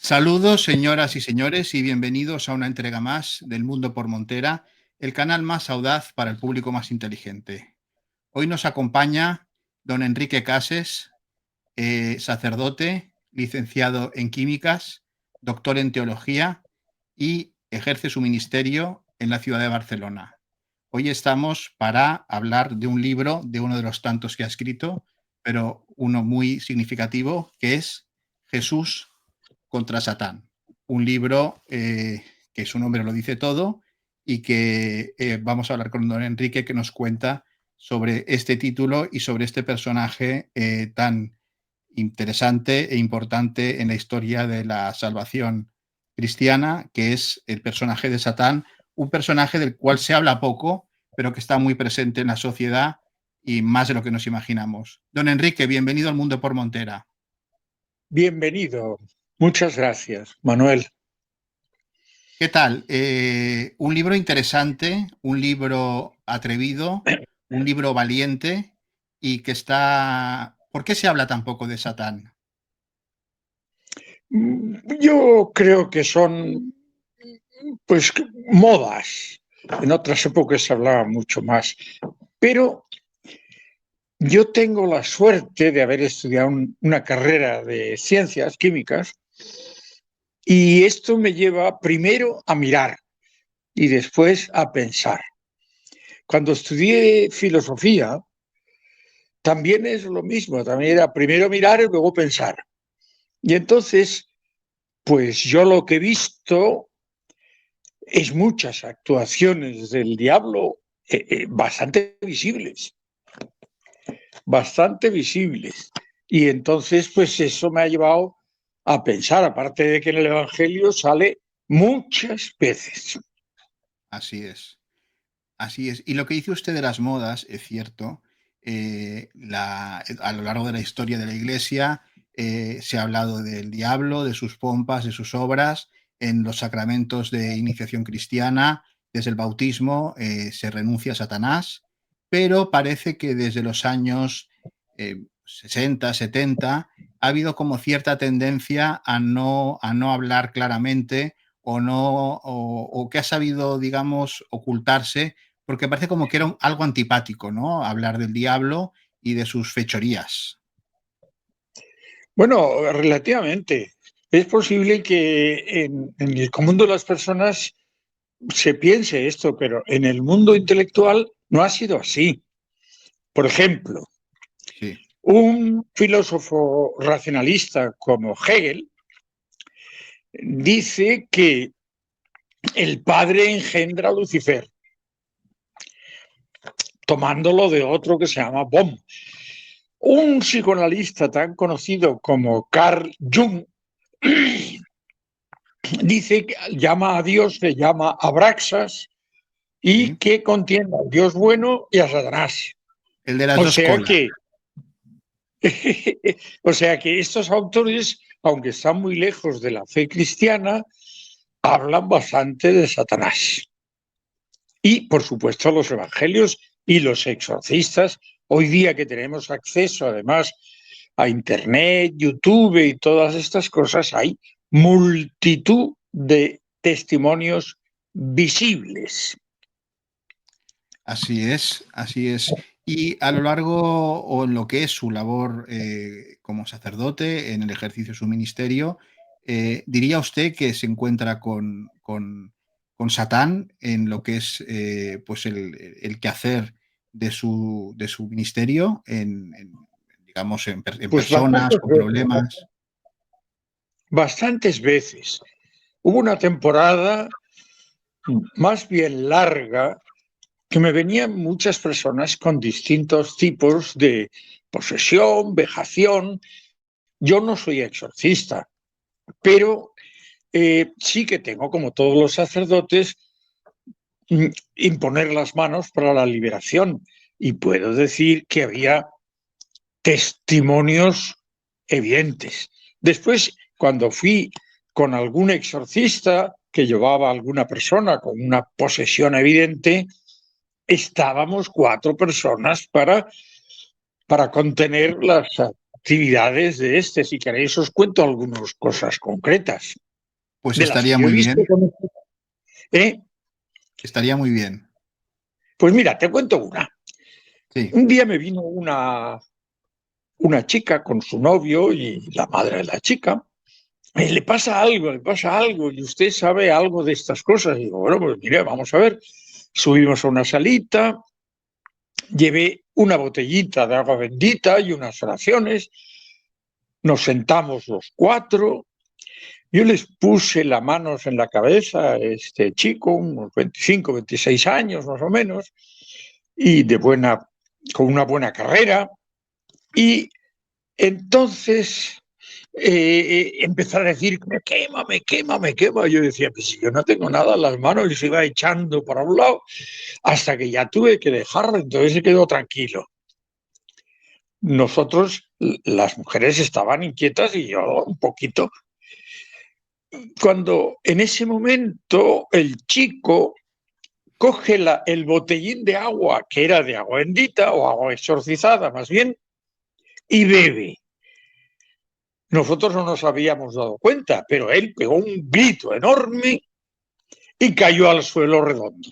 Saludos, señoras y señores, y bienvenidos a una entrega más del Mundo por Montera, el canal más audaz para el público más inteligente. Hoy nos acompaña don Enrique Cases, sacerdote, licenciado en químicas, doctor en teología y ejerce su ministerio en la ciudad de Barcelona. Hoy estamos para hablar de un libro, de uno de los tantos que ha escrito, pero uno muy significativo, que es Jesús contra Satán. Un libro que su nombre lo dice todo y que vamos a hablar con don Enrique, que nos cuenta sobre este título y sobre este personaje tan interesante e importante en la historia de la salvación cristiana, que es el personaje de Satán, un personaje del cual se habla poco, pero que está muy presente en la sociedad y más de lo que nos imaginamos. Don Enrique, bienvenido al Mundo por Montera. Bienvenido. Muchas gracias, Manuel. ¿Qué tal? Un libro interesante, un libro atrevido, un libro valiente y que está... ¿Por qué se habla tan poco de Satán? Yo creo que son, pues, modas. En otras épocas se hablaba mucho más. Pero yo tengo la suerte de haber estudiado una carrera de ciencias químicas y esto me lleva primero a mirar y después a pensar. Cuando estudié filosofía, también es lo mismo, también era primero mirar y luego pensar. Y entonces, pues yo lo que he visto es muchas actuaciones del diablo bastante visibles, bastante visibles. Y entonces, pues eso me ha llevado a pensar, aparte de que en el Evangelio sale muchas veces. Así es, así es. Y lo que dice usted de las modas es cierto. A lo largo de la historia de la Iglesia se ha hablado del diablo, de sus pompas, de sus obras. En los sacramentos de iniciación cristiana, desde el bautismo, se renuncia a Satanás, pero parece que desde los años 60, 70, ha habido como cierta tendencia a no hablar claramente o, no, o que ha sabido, digamos, ocultarse, porque parece como que era algo antipático, ¿no? Hablar del diablo y de sus fechorías. Bueno, relativamente. Es posible que en el común de las personas se piense esto, pero en el mundo intelectual no ha sido así. Por ejemplo, Sí. un filósofo racionalista como Hegel dice que el padre engendra a Lucifer, tomándolo de otro que se llama Bohm. Un psicoanalista tan conocido como Carl Jung dice que llama a Dios, le llama Abraxas y Sí. que contiene al Dios bueno y a Satanás. El de las O dos sea colas. que, o sea que estos autores, aunque están muy lejos de la fe cristiana, hablan bastante de Satanás. Y, por supuesto, los evangelios y los exorcistas, hoy día que tenemos acceso además a Internet, YouTube y todas estas cosas, hay multitud de testimonios visibles. Así es, así es. Y a lo largo o en lo que es su labor como sacerdote, en el ejercicio de su ministerio, ¿diría usted que se encuentra con Satán en lo que es pues el quehacer de su ministerio, digamos, en Pues personas, con problemas? bastantes veces. Hubo una temporada más bien larga que me venían muchas personas con distintos tipos de posesión, vejación. Yo no soy exorcista, pero sí que tengo, como todos los sacerdotes, imponer las manos para la liberación. Y puedo decir que había testimonios evidentes. Después, cuando fui con algún exorcista que llevaba a alguna persona con una posesión evidente, estábamos 4 personas para contener actividades de este. Si queréis os cuento algunas cosas concretas Pues de las que estaría yo he muy visto. bien, ¿Eh? estaría muy bien. Pues mira, te cuento una. Sí, Un día me vino una chica con su novio y la madre de la chica. Le pasa algo, y usted sabe algo de estas cosas. Y digo, bueno, pues mire, vamos a ver. Subimos a una salita, llevé una botellita de agua bendita y unas oraciones, nos sentamos los cuatro, yo les puse las manos en la cabeza a este chico, unos 25, 26 años más o menos, y con una buena carrera, y entonces empezar a decir, me quema, me quema, me quema. Yo decía, pues si yo no tengo nada en las manos, y se iba echando para un lado hasta que ya tuve que dejarlo, entonces se quedó tranquilo. Nosotros, las mujeres estaban inquietas y yo un poquito. Cuando en ese momento el chico coge el botellín de agua, que era de agua bendita o agua exorcizada más bien, y bebe. Nosotros no nos habíamos dado cuenta, pero él pegó un grito enorme y cayó al suelo redondo.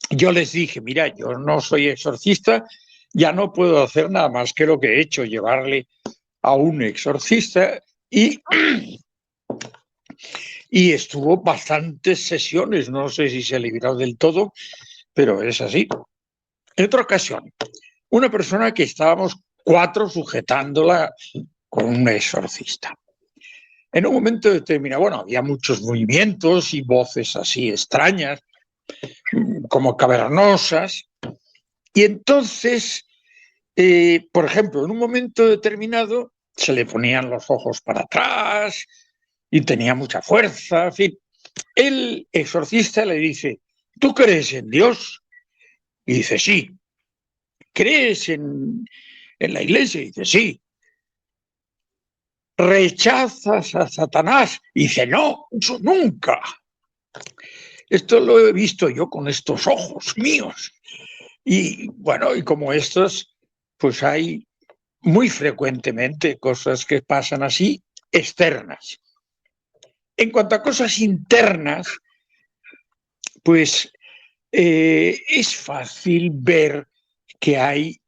Yo les dije, mira, yo no soy exorcista, ya no puedo hacer nada más que lo que he hecho, llevarle a un exorcista y estuvo bastantes sesiones, no sé si se libró del todo, pero es así. En otra ocasión, una persona que estábamos cuatro sujetándola con un exorcista. En un momento determinado, bueno, había muchos movimientos y voces así extrañas, como cavernosas, y entonces, por ejemplo, en un momento determinado se le ponían los ojos para atrás y tenía mucha fuerza, en fin. El exorcista le dice, ¿tú crees en Dios? Y dice, sí. ¿Crees en la iglesia? Y dice, sí. ¿Rechazas a Satanás? Y dice, no, eso nunca. Esto lo he visto yo con estos ojos míos. Y bueno, y como estos, pues hay muy frecuentemente cosas que pasan así, externas. En cuanto a cosas internas, pues es fácil ver que hay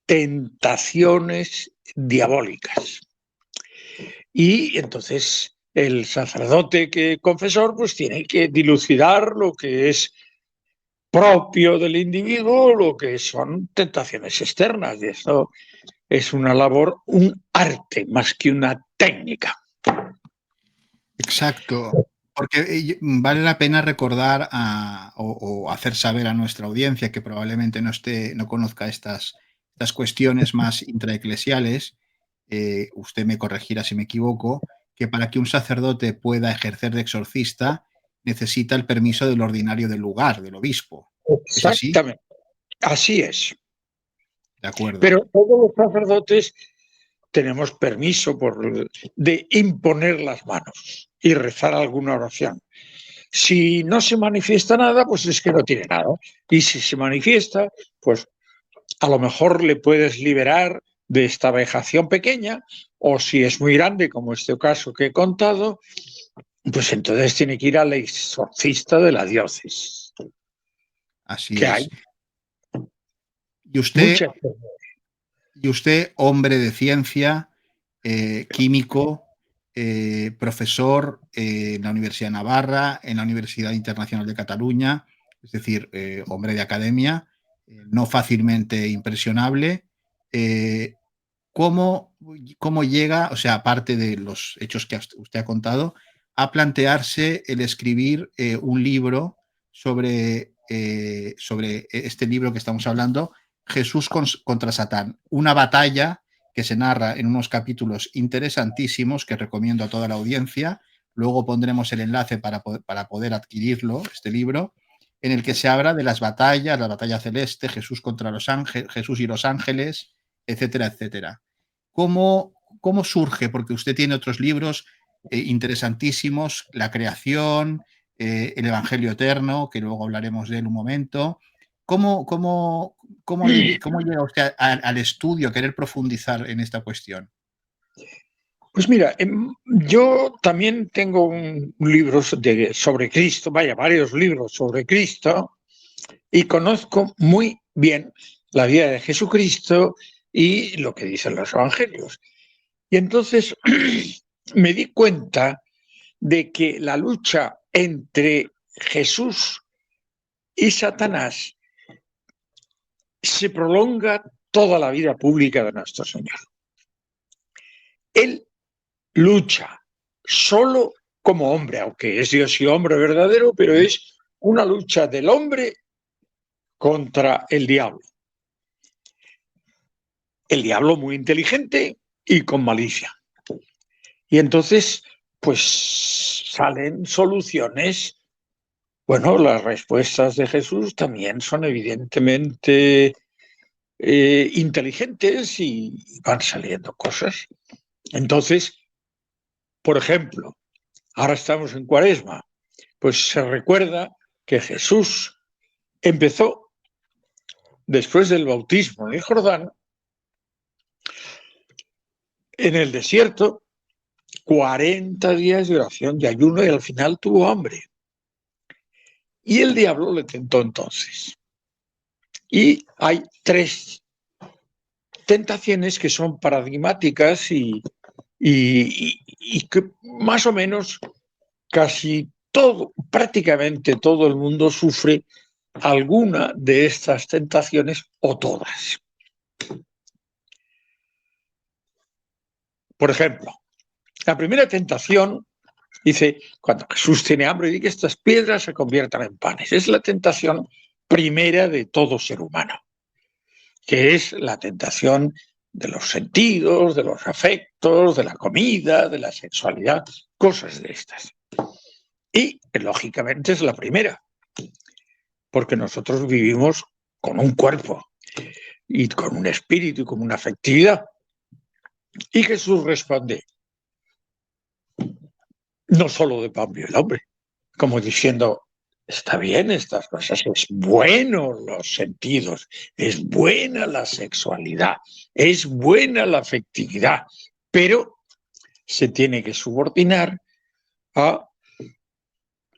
tentaciones diabólicas. Y entonces el sacerdote que confesor pues tiene que dilucidar lo que es propio del individuo, lo que son tentaciones externas. Y eso es una labor, un arte más que una técnica. exacto. Porque vale la pena recordar o hacer saber a nuestra audiencia que probablemente no conozca estas cuestiones más intraeclesiales, usted me corregirá si me equivoco, que para que un sacerdote pueda ejercer de exorcista necesita el permiso del ordinario del lugar, del obispo. ¿Es así? Exactamente, así es. De acuerdo. Pero todos los sacerdotes tenemos permiso de imponer las manos y rezar alguna oración. Si no se manifiesta nada, pues es que no tiene nada. Y si se manifiesta, pues a lo mejor le puedes liberar de esta vejación pequeña, o si es muy grande, como este caso que he contado, pues entonces tiene que ir al exorcista de la diócesis, Así que hay es. Y usted, muchas. hombre de ciencia, químico, profesor en la Universidad de Navarra, en la Universidad Internacional de Cataluña, es decir, hombre de academia, no fácilmente impresionable. Eh, ¿Cómo llega, o sea, aparte de los hechos que usted ha contado, a plantearse el escribir un libro sobre este libro que estamos hablando, Jesús contra Satán? Una batalla que se narra en unos capítulos interesantísimos que recomiendo a toda la audiencia. Luego pondremos el enlace para poder adquirirlo, este libro, en el que se habla de las batallas, la batalla celeste, Jesús contra los ángeles, Jesús y los ángeles, etcétera, etcétera. ¿Cómo surge? Porque usted tiene otros libros interesantísimos, La creación, El Evangelio eterno, que luego hablaremos de él un momento. ¿Cómo llega usted al estudio, a querer profundizar en esta cuestión? Pues mira, yo también tengo un libro sobre Cristo, varios libros sobre Cristo, y conozco muy bien la vida de Jesucristo y lo que dicen los evangelios. Y entonces me di cuenta de que la lucha entre Jesús y Satanás se prolonga toda la vida pública de nuestro Señor. Él lucha solo como hombre, aunque es Dios y hombre verdadero, pero es una lucha del hombre contra el diablo. El diablo muy inteligente y con malicia. Y entonces, pues salen soluciones. Bueno, las respuestas de Jesús también son evidentemente inteligentes y van saliendo cosas. Entonces, por ejemplo, ahora estamos en Cuaresma, pues se recuerda que Jesús empezó después del bautismo en el Jordán, en el desierto, 40 días de oración, de ayuno, y al final tuvo hambre. Y el diablo le tentó entonces. Y hay 3 tentaciones que son paradigmáticas y que más o menos casi todo, prácticamente todo el mundo sufre alguna de estas tentaciones o todas. Por ejemplo, la primera tentación dice, cuando Jesús tiene hambre, dice que estas piedras se conviertan en panes. Es la tentación primera de todo ser humano, que es la tentación de los sentidos, de los afectos, de la comida, de la sexualidad, cosas de estas. Y, lógicamente, es la primera, porque nosotros vivimos con un cuerpo y con un espíritu y con una afectividad. Y Jesús responde, no solo de pan vive el hombre, como diciendo, está bien estas cosas, es bueno los sentidos, es buena la sexualidad, es buena la afectividad, pero se tiene que subordinar a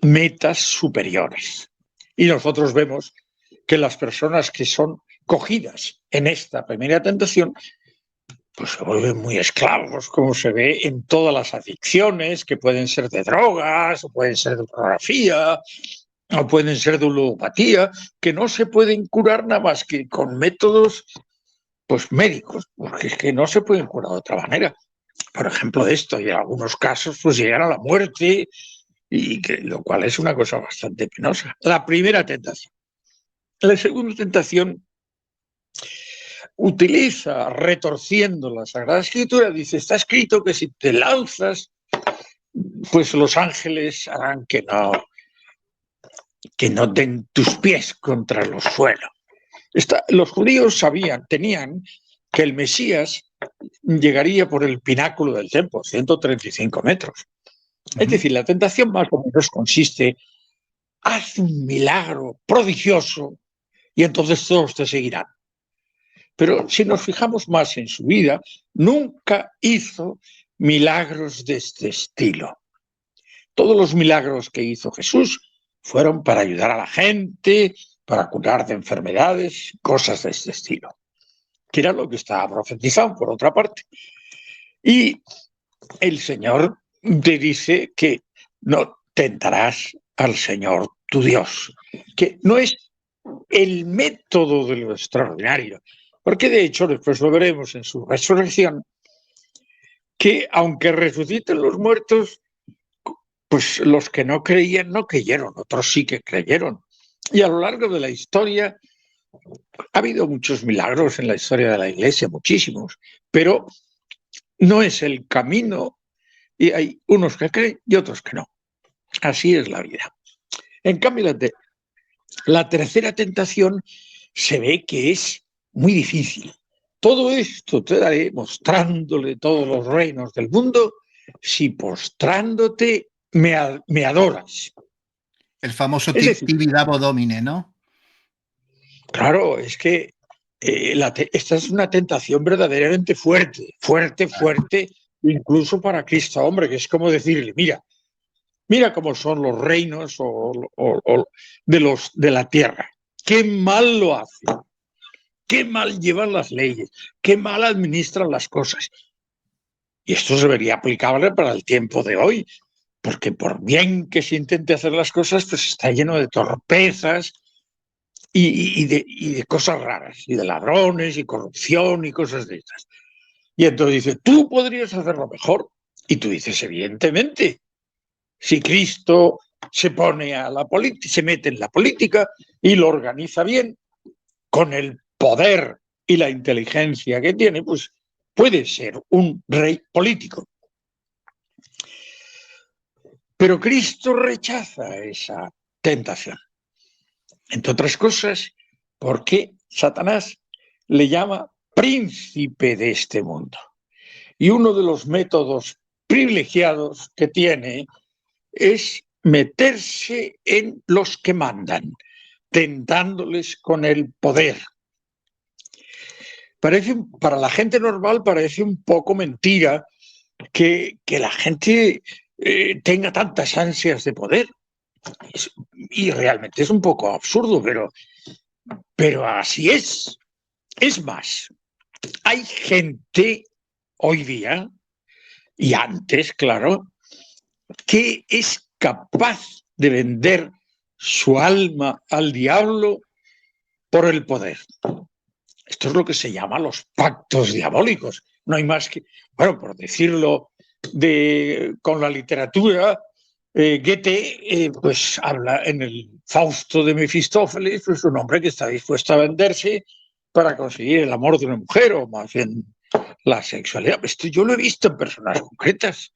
metas superiores. Y nosotros vemos que las personas que son cogidas en esta primera tentación pues se vuelven muy esclavos, como se ve en todas las adicciones, que pueden ser de drogas, o pueden ser de pornografía, o pueden ser de ludopatía, que no se pueden curar nada más que con métodos pues médicos, porque es que no se pueden curar de otra manera. Por ejemplo, esto, y en algunos casos, pues llegar a la muerte, lo cual es una cosa bastante penosa. La primera tentación. La segunda tentación utiliza, retorciendo la Sagrada Escritura, dice, está escrito que si te lanzas, pues los ángeles harán que no den tus pies contra los suelos. Los judíos tenían que el Mesías llegaría por el pináculo del templo, 135 metros. Es decir, la tentación más o menos consiste, haz un milagro prodigioso y entonces todos te seguirán. Pero si nos fijamos más en su vida, nunca hizo milagros de este estilo. Todos los milagros que hizo Jesús fueron para ayudar a la gente, para curar de enfermedades, cosas de este estilo, que era lo que estaba profetizado, por otra parte. Y el Señor te dice que no tentarás al Señor tu Dios, que no es el método de lo extraordinario, porque de hecho después lo veremos en su resurrección, que aunque resuciten los muertos, pues los que no creían no creyeron, otros sí que creyeron. Y a lo largo de la historia ha habido muchos milagros en la historia de la Iglesia, muchísimos, pero no es el camino y hay unos que creen y otros que no. Así es la vida. En cambio, la tercera tentación se ve que es muy difícil. Todo esto te daré mostrándole todos los reinos del mundo si postrándote me adoras. El famoso Tibidabo Domine, ¿no? Claro, es que esta es una tentación verdaderamente fuerte, fuerte, incluso para Cristo, hombre, que es como decirle, mira cómo son los reinos de la tierra, qué mal lo hacen, qué mal llevan las leyes, qué mal administran las cosas. Y esto se vería aplicable para el tiempo de hoy, porque por bien que se intente hacer las cosas, pues está lleno de torpezas y de cosas raras, y de ladrones y corrupción y cosas de estas. Y entonces dice, tú podrías hacerlo mejor. Y tú dices, evidentemente, si Cristo se pone a la política, se mete en la política y lo organiza bien, con el poder y la inteligencia que tiene, pues puede ser un rey político. Pero Cristo rechaza esa tentación. Entre otras cosas, porque Satanás le llama príncipe de este mundo. Y uno de los métodos privilegiados que tiene es meterse en los que mandan, tentándoles con el poder. Para la gente normal parece un poco mentira que la gente tenga tantas ansias de poder. Y realmente es un poco absurdo, pero así es. Es más, hay gente hoy día, y antes, claro, que es capaz de vender su alma al diablo por el poder. Esto es lo que se llama los pactos diabólicos. No hay más que, bueno, por decirlo con la literatura, Goethe pues habla en el Fausto de Mefistófeles, pues un hombre que está dispuesto a venderse para conseguir el amor de una mujer, o más bien la sexualidad. Esto yo lo he visto en personas concretas,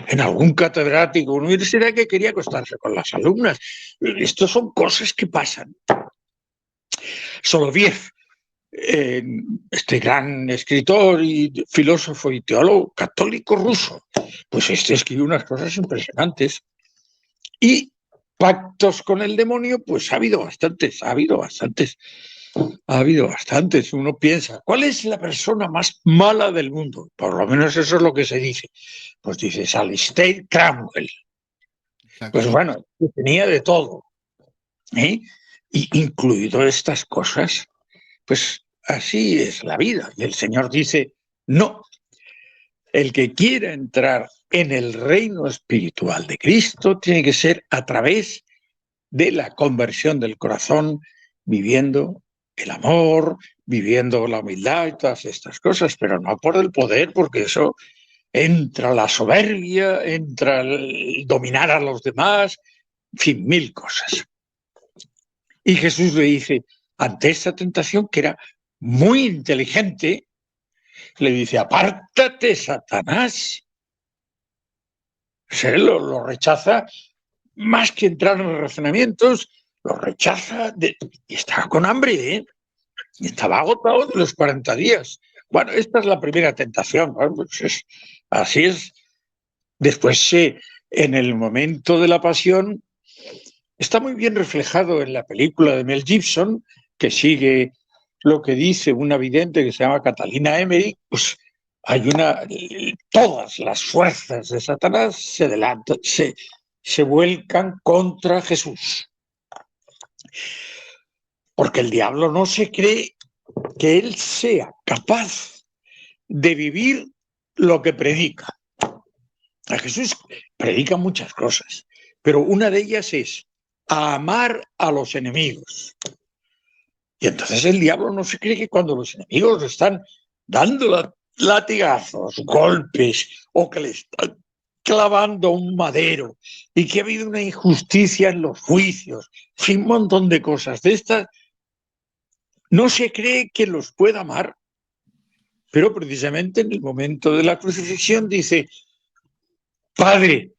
en algún catedrático de universidad que quería acostarse con las alumnas. Esto son cosas que pasan. Soloviev, este gran escritor y filósofo y teólogo católico ruso, pues este escribió unas cosas impresionantes. Y pactos con el demonio, pues ha habido bastantes. Uno piensa, ¿cuál es la persona más mala del mundo? Por lo menos eso es lo que se dice. Pues dices, Alistair Cromwell. Exacto. Pues bueno, tenía de todo, ¿eh? Y incluido estas cosas, pues así es la vida. Y el Señor dice, no, el que quiera entrar en el reino espiritual de Cristo tiene que ser a través de la conversión del corazón, viviendo el amor, viviendo la humildad y todas estas cosas, pero no por el poder, porque eso entra la soberbia, entra el dominar a los demás, en fin, mil cosas. Y Jesús le dice, ante esta tentación, que era muy inteligente, le dice, apártate, Satanás. Se lo rechaza, más que entrar en razonamientos, lo rechaza, y estaba con hambre, ¿eh? Y estaba agotado de los 40 días. Bueno, esta es la primera tentación, ¿no? Pues así es. Después, en el momento de la pasión, está muy bien reflejado en la película de Mel Gibson, que sigue lo que dice una vidente que se llama Catalina Emery. Pues hay todas las fuerzas de Satanás se vuelcan contra Jesús. Porque el diablo no se cree que él sea capaz de vivir lo que predica. A Jesús predica muchas cosas, pero una de ellas es a amar a los enemigos. Y entonces el diablo no se cree que cuando los enemigos le están dando latigazos, golpes, o que le están clavando un madero, y que ha habido una injusticia en los juicios, sin un montón de cosas de estas, no se cree que los pueda amar. Pero precisamente en el momento de la crucifixión dice, Padre,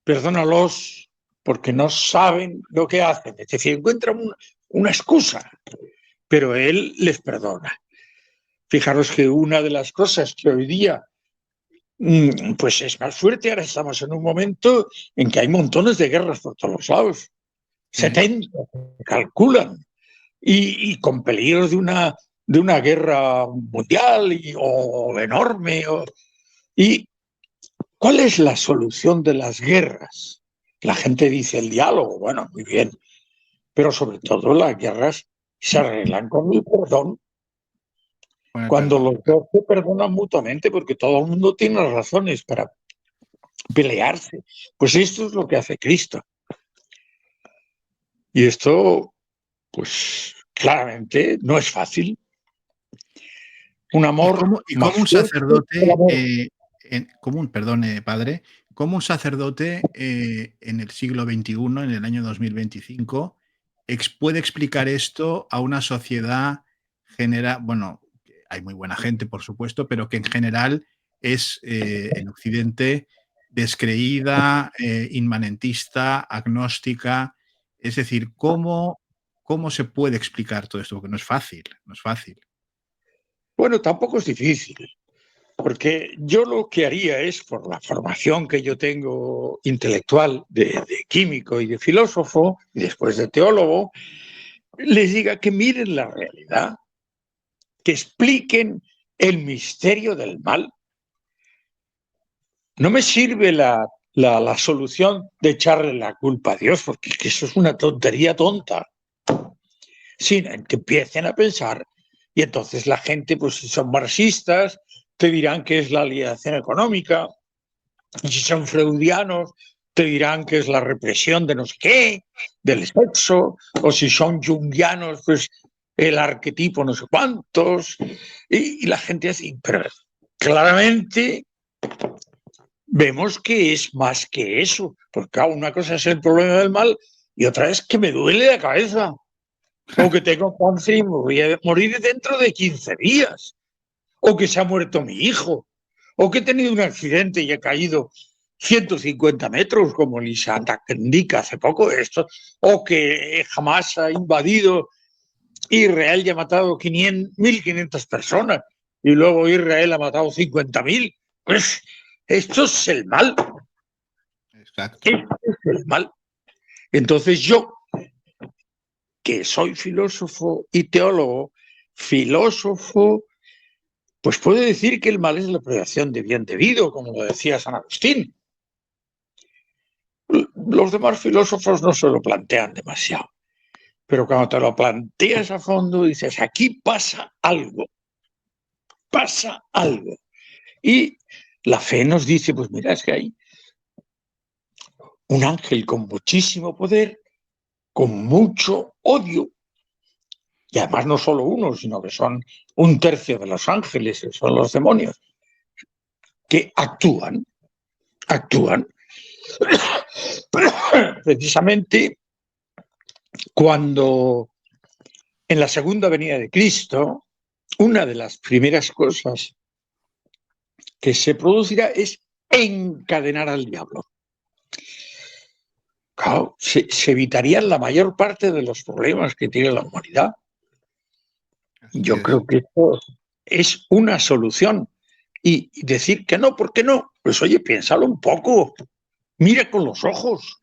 perdónalos porque no saben lo que hacen. Es decir, encuentran una excusa, pero Él les perdona. Fijaros que una de las cosas que hoy día pues es más fuerte, ahora estamos en un momento en que hay montones de guerras por todos los lados, 70 calculan, y con peligros de una de una guerra mundial o enorme. ¿Y cuál es la solución de las guerras? La gente dice el diálogo, bueno, muy bien, pero sobre todo las guerras se arreglan con el perdón. Con el Cuando perdón. los dos se perdonan mutuamente, porque todo el mundo tiene razones para pelearse. Pues esto es lo que hace Cristo. Y esto, pues claramente, no es fácil. Un amor Y más cómo un fuerte que el sacerdote, amor. perdone, padre, cómo un sacerdote en el siglo XXI, en el año 2025, puede explicar esto a una sociedad general? Bueno, hay muy buena gente, por supuesto, pero que en general es en Occidente descreída, inmanentista, agnóstica. Es decir, ¿cómo se puede explicar todo esto? Porque no es fácil, no es fácil. Bueno, tampoco es difícil, porque yo lo que haría es, por la formación que yo tengo intelectual de químico y de filósofo, y después de teólogo, les diga que miren la realidad, que expliquen el misterio del mal. No me sirve la solución de echarle la culpa a Dios, porque eso es una tontería tonta, sino que empiecen a pensar. Y entonces la gente, pues si son marxistas, te dirán que es la alienación económica, y si son freudianos, te dirán que es la represión de no sé qué, del sexo, o si son jungianos, pues el arquetipo no sé cuántos, y la gente así, pero claramente vemos que es más que eso, porque claro, una cosa es el problema del mal y otra es que me duele la cabeza, o que tengo cáncer y me voy a morir dentro de 15 días, o que se ha muerto mi hijo, o que he tenido un accidente y he caído 150 metros, como Lisa indica hace poco esto, o que jamás ha invadido Israel y ha matado 1.500 personas, y luego Israel ha matado 50.000. Pues esto es el mal. Exacto. Esto es el mal. Entonces yo, que soy filósofo y teólogo, filósofo, pues puedo decir que el mal es la privación de bien debido, como lo decía San Agustín. Los demás filósofos no se lo plantean demasiado, pero cuando te lo planteas a fondo dices, aquí pasa algo. Y la fe nos dice, pues mira, es que hay un ángel con muchísimo poder, con mucho odio, y además no solo uno, sino que son un tercio de los ángeles, que son los demonios, que actúan precisamente cuando en la segunda venida de Cristo, una de las primeras cosas que se producirá es encadenar al diablo. Claro, se evitarían la mayor parte de los problemas que tiene la humanidad. Así Yo es. creo que esto es una solución. Y decir que no, ¿por qué no? Pues oye, piénsalo un poco, mira con los ojos.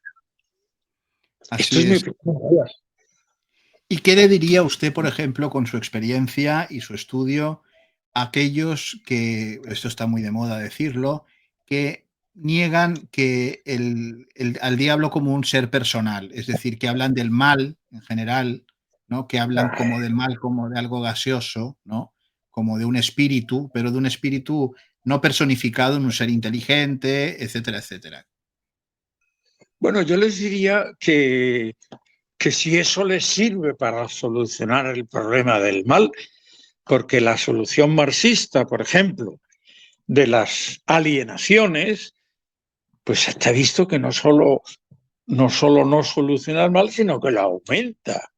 Esto Así es mi es. opinión. ¿Y qué le diría usted, por ejemplo, con su experiencia y su estudio, a aquellos que, esto está muy de moda decirlo, que niegan que al diablo como un ser personal? Es decir, que hablan del mal en general, ¿no? Que hablan como del mal como de algo gaseoso, ¿no? Como de un espíritu, pero de un espíritu no personificado en un ser inteligente, etcétera, etcétera. Bueno, yo les diría que si eso les sirve para solucionar el problema del mal, porque la solución marxista, por ejemplo, de las alienaciones, pues está visto que no solo no soluciona el mal, sino que lo aumenta.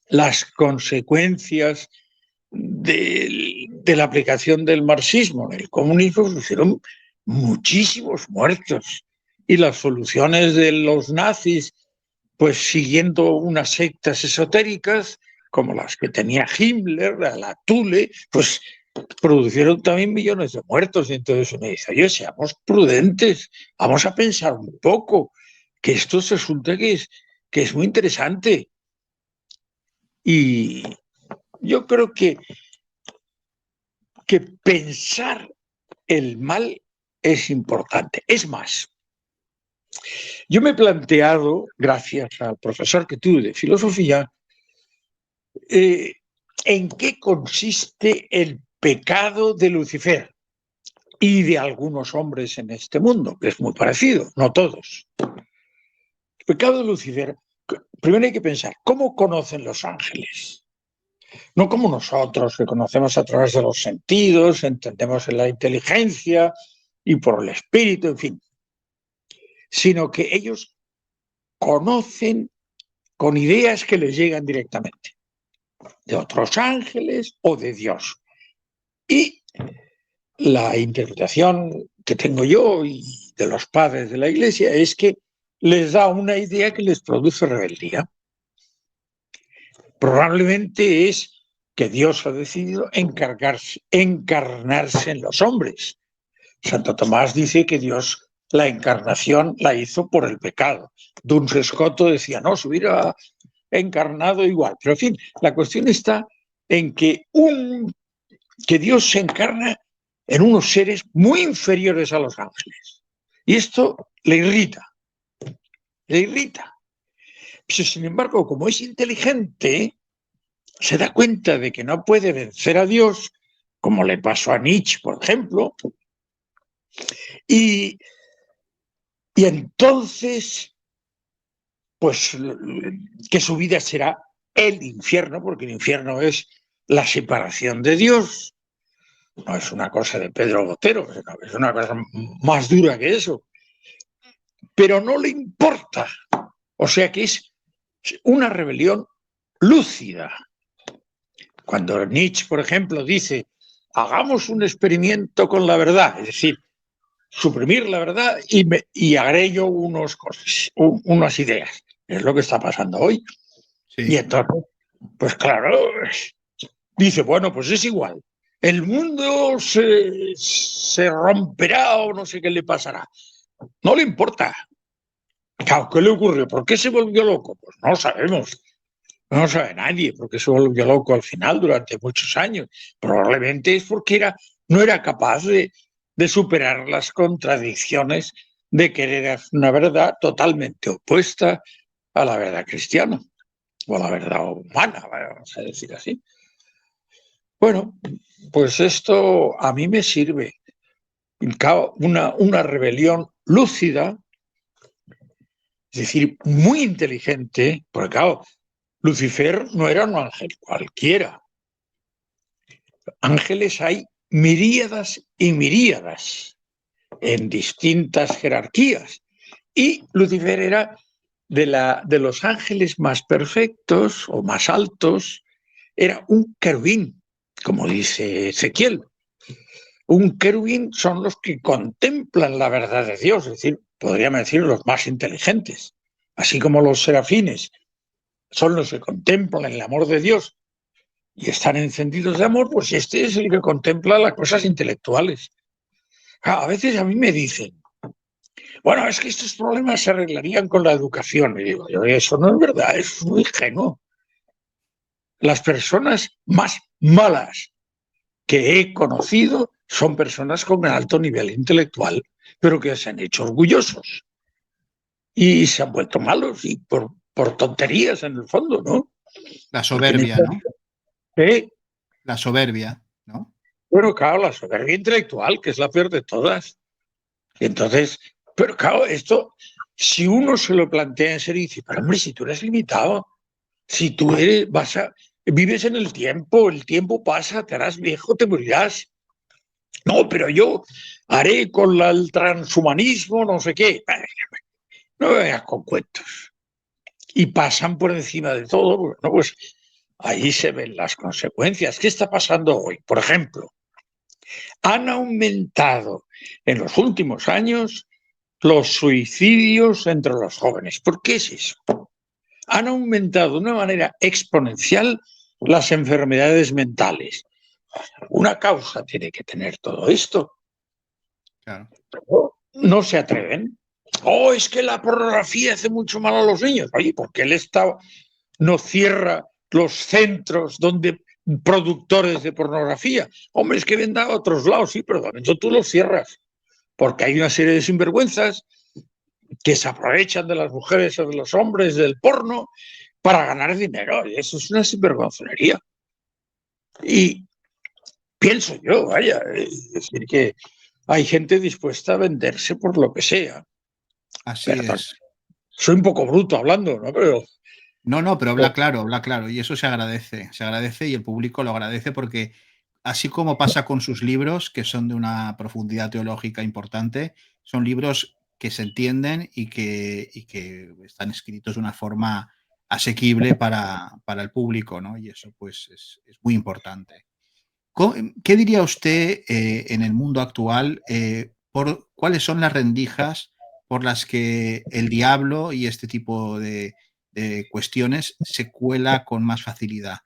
Las consecuencias de la aplicación del marxismo en el comunismo hicieron muchísimos muertos. Y las soluciones de los nazis, pues siguiendo unas sectas esotéricas, como las que tenía Himmler, la Thule, pues produjeron también millones de muertos. Y entonces me dice, oye, seamos prudentes, vamos a pensar un poco, que esto resulta que es muy interesante. Y yo creo que que pensar el mal es importante. Es más, yo me he planteado, gracias al profesor que tuve de filosofía, en qué consiste el pecado de Lucifer y de algunos hombres en este mundo, que es muy parecido, no todos. El pecado de Lucifer, primero hay que pensar, ¿cómo conocen los ángeles? No como nosotros, que conocemos a través de los sentidos, entendemos en la inteligencia y por el espíritu, en fin, sino que ellos conocen con ideas que les llegan directamente, de otros ángeles o de Dios. Y la interpretación que tengo yo y de los padres de la Iglesia es que les da una idea que les produce rebeldía. Probablemente es que Dios ha decidido encarnarse en los hombres. Santo Tomás dice que Dios la encarnación la hizo por el pecado. Duns Scoto decía, no, se hubiera encarnado igual. Pero en fin, la cuestión está en que Dios se encarna en unos seres muy inferiores a los ángeles. Y esto le irrita. Le irrita. Pero, sin embargo, como es inteligente, se da cuenta de que no puede vencer a Dios, como le pasó a Nietzsche, por ejemplo, y entonces, pues, que su vida será el infierno, porque el infierno es la separación de Dios. No es una cosa de Pedro Botero, es una cosa más dura que eso. Pero no le importa. O sea que es una rebelión lúcida. Cuando Nietzsche, por ejemplo, dice, hagamos un experimento con la verdad, es decir, suprimir la verdad y agrego unas ideas. Es lo que está pasando hoy. Sí. Y entonces, pues claro, dice, bueno, pues es igual. El mundo se romperá o no sé qué le pasará. No le importa. Claro, ¿qué le ocurrió? ¿Por qué se volvió loco? Pues no sabemos. No sabe nadie por qué se volvió loco al final durante muchos años. Probablemente es porque no era capaz de superar las contradicciones de querer una verdad totalmente opuesta a la verdad cristiana o a la verdad humana, vamos a decir así. Bueno, pues esto a mí me sirve. Una rebelión lúcida, es decir, muy inteligente, porque claro, Lucifer no era un ángel cualquiera. Ángeles hay miríadas y miríadas en distintas jerarquías. Y Lucifer era de los ángeles más perfectos o más altos, era un querubín, como dice Ezequiel. Un querubín son los que contemplan la verdad de Dios, es decir, podríamos decir los más inteligentes, así como los serafines son los que contemplan el amor de Dios y están encendidos de amor, pues este es el que contempla las cosas intelectuales. A veces a mí me dicen, bueno, es que estos problemas se arreglarían con la educación. Y digo, eso no es verdad, es muy ingenuo. Las personas más malas que he conocido son personas con un alto nivel intelectual, pero que se han hecho orgullosos y se han vuelto malos y por tonterías en el fondo, ¿no? La soberbia, ¿no? ¿Eh? La soberbia, ¿no? Bueno, claro, la soberbia intelectual, que es la peor de todas. Y entonces, pero claro, esto, si uno se lo plantea en serio y dice, pero hombre, si tú eres limitado, si tú vives en el tiempo pasa, te harás viejo, te morirás. No, pero yo haré con el transhumanismo, no sé qué. No me vengas con cuentos. Y pasan por encima de todo. Bueno, pues ahí se ven las consecuencias. ¿Qué está pasando hoy? Por ejemplo, han aumentado en los últimos años los suicidios entre los jóvenes. ¿Por qué es eso? Han aumentado de una manera exponencial las enfermedades mentales. Una causa tiene que tener todo esto. Claro. No se atreven. Oh, es que la pornografía hace mucho mal a los niños. Oye, ¿por qué el Estado no cierra los centros donde productores de pornografía. Hombre, es que venda a otros lados, sí, pero también tú los cierras, porque hay una serie de sinvergüenzas que se aprovechan de las mujeres o de los hombres del porno para ganar dinero. Y eso es una sinvergonzonería. Y pienso yo, vaya, es decir, que hay gente dispuesta a venderse por lo que sea. Así Perdón, es. soy un poco bruto hablando, ¿no? No, pero habla claro, y eso se agradece y el público lo agradece porque así como pasa con sus libros, que son de una profundidad teológica importante, son libros que se entienden y que están escritos de una forma asequible para el público, ¿no? Y eso pues es muy importante. ¿Qué diría usted en el mundo actual por cuáles son las rendijas por las que el diablo y este tipo de cuestiones se cuela con más facilidad?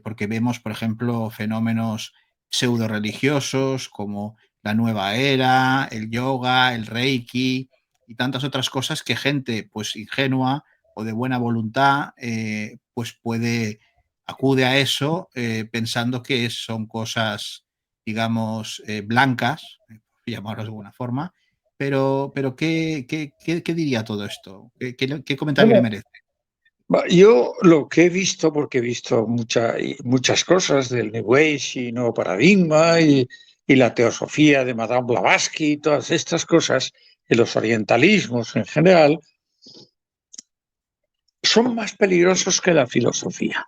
Porque vemos, por ejemplo, fenómenos pseudo religiosos como la nueva era, el yoga, el reiki y tantas otras cosas que gente pues ingenua o de buena voluntad pues acude a eso pensando que son cosas, digamos, blancas, por llamarlo de alguna forma, pero ¿qué diría todo esto? ¿Qué comentario le Bueno, merece? yo lo que he visto, porque he visto muchas cosas del New Age y Nuevo Paradigma y la teosofía de Madame Blavatsky y todas estas cosas, y los orientalismos en general, son más peligrosos que la filosofía.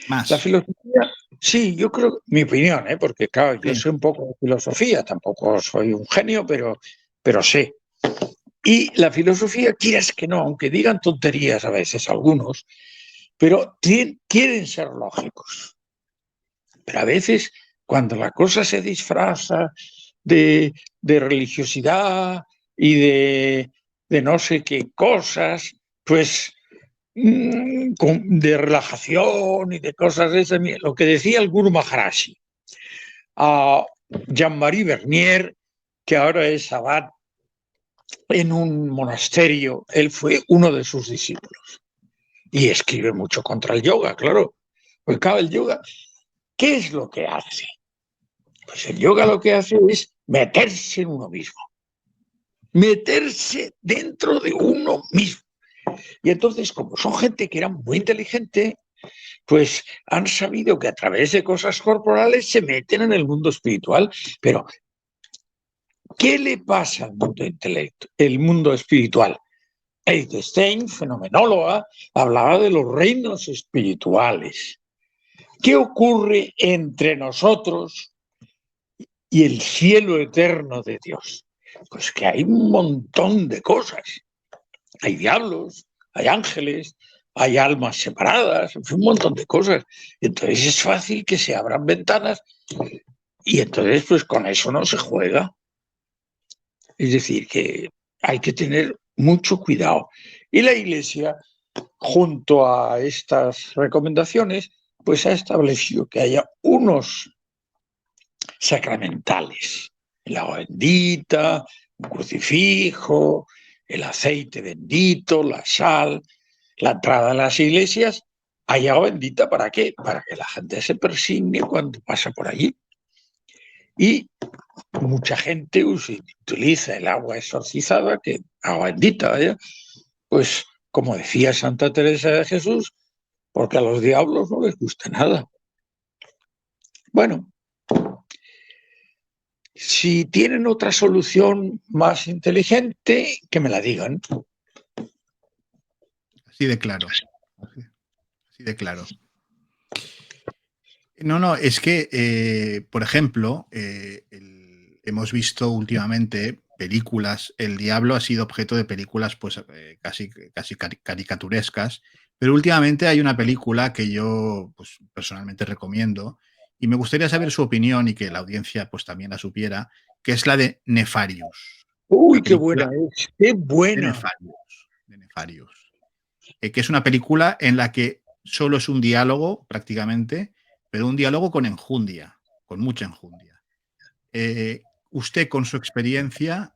La Más. filosofía, sí, yo creo, mi opinión, ¿eh? Porque claro, yo Sí, sé un poco de filosofía, tampoco soy un genio, pero sé. Y la filosofía, quieras que no, aunque digan tonterías a veces algunos, pero quieren ser lógicos. Pero a veces, cuando la cosa se disfraza de religiosidad y de no sé qué cosas, pues de relajación y de cosas de ese, lo que decía el Guru Maharaji, a Jean-Marie Bernier, que ahora es abad en un monasterio, él fue uno de sus discípulos y escribe mucho contra el yoga, claro. Pues claro, el yoga, ¿qué es lo que hace? Pues el yoga lo que hace es meterse en uno mismo, meterse dentro de uno mismo. Y entonces, como son gente que era muy inteligente, pues han sabido que a través de cosas corporales se meten en el mundo espiritual. Pero, ¿qué le pasa al mundo intelecto, el mundo espiritual? Edith Stein, fenomenóloga, hablaba de los reinos espirituales. ¿Qué ocurre entre nosotros y el cielo eterno de Dios? Pues que hay un montón de cosas. Hay diablos, hay ángeles, hay almas separadas, un montón de cosas. Entonces es fácil que se abran ventanas y entonces pues con eso no se juega. Es decir, que hay que tener mucho cuidado. Y la Iglesia, junto a estas recomendaciones, pues ha establecido que haya unos sacramentales, el agua bendita, un crucifijo, el aceite bendito, la sal, la entrada a las iglesias. ¿Hay agua bendita para qué? Para que la gente se persigne cuando pasa por allí. Y mucha gente utiliza el agua exorcizada, que agua bendita, ¿vaya? Pues como decía Santa Teresa de Jesús, porque a los diablos no les gusta nada. Bueno, si tienen otra solución más inteligente, que me la digan. así de claro. Así de claro. No, es que, por ejemplo, hemos visto últimamente películas, el diablo ha sido objeto de películas pues casi caricaturescas, pero últimamente hay una película que yo pues, personalmente recomiendo y me gustaría saber su opinión y que la audiencia pues también la supiera, que es la de Nefarious, la Uy, qué buena película es, qué buena. De Nefarious, que es una película en la que solo es un diálogo prácticamente, pero un diálogo con enjundia, con mucha enjundia. Usted, con su experiencia,